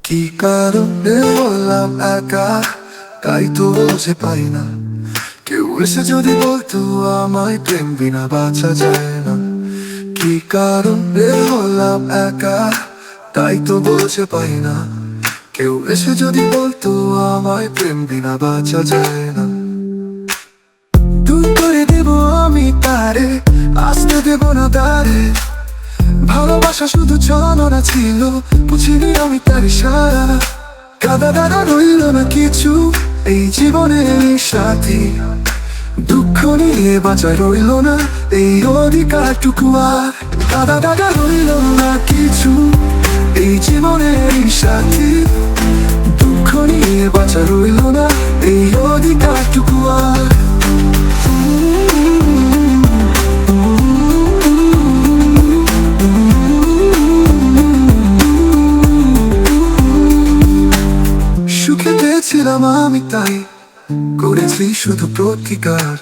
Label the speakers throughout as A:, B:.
A: কি কারণে বললাম একা, তাই তো বুঝে পাই না। কেউ এসে যদি বলতো আমায় প্রেম বিনা বাঁচা যায় না। কি কারণে বললাম একা, তাই তো বুঝে পাই না। কেউ এসে যদি বলতো আমায় প্রেম বিনা বাঁচা যায় না। দূর করে দেব আমি তারে, আসতে দেব না তারে। ভালোবাসা শুধু ছলনা ছিল, বুঝিনি আমি তার ইশারা। কাদা দাদা রইল না কিছু এই জীবনের সাথী। দুঃখ নিয়ে বাঁচা রইল না এই অধিকারটুকু আর। কাদা দাদা রইল না কিছু এই জীবনের সাথী। দুঃখ নিয়ে বাঁচা রইল না এই অধিকারটুকু আর। সুখে পেয়েছিলাম আমি তাই করেছি শুধু প্রতিকার।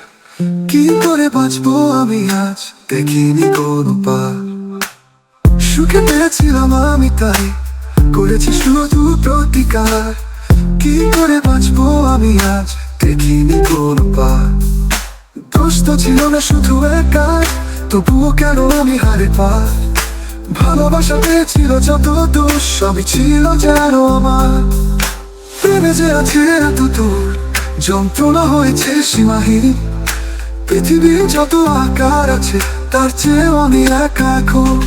A: কি করে বাঁচবো আমি আজ দেখিনি কোনো পার। সুখে পেয়েছিলাম আমি তাই করেছি শুধু প্রতিকার। কি করে বাঁচবো আমি আজ দেখিনি কোনো পার। দোষ তো ছিল না শুধু একার, তবুও কেন আমি হারে পার। ভালোবাসা পেয়েছিল যত দোষ, সবই ছিল যেন আমার। প্রেমে যে আছে এত দূর, যন্ত্রণা হয়েছে সীমাহীন। পৃথিবীর যত আকার আছে তার চেয়ে আমি একা এখন।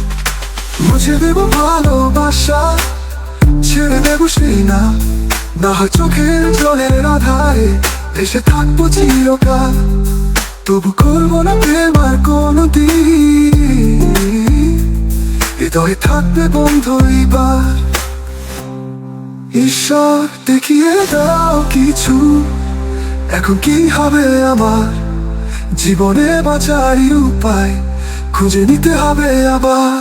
A: মুছে দেব ভালোবাসা, ছেড়ে দেব সেই না। না হয় চোখের জলের আধারে ভেসে থাকবো চিরকাল। তবু করবো না প্রেম আর কোনো দিন। হৃদয়ে থাকবে বন্ধ এইবার। ঈশ্বর দেখিয়ে দাও কিছু, এখন কি হবে আমার। জীবনে বাঁচারই উপায় খুঁজে নিতে হবে আবার।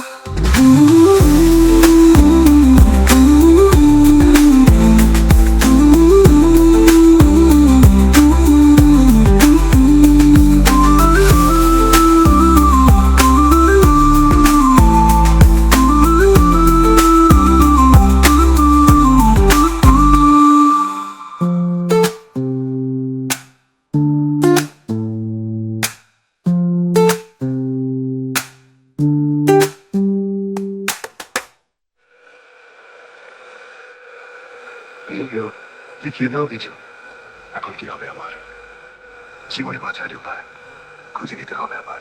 B: লিখিয়ে দাও কিছু, এখন কি হবে আমার। জীবনে বাঁচার উপায় খুঁজে নিতে হবে আবার।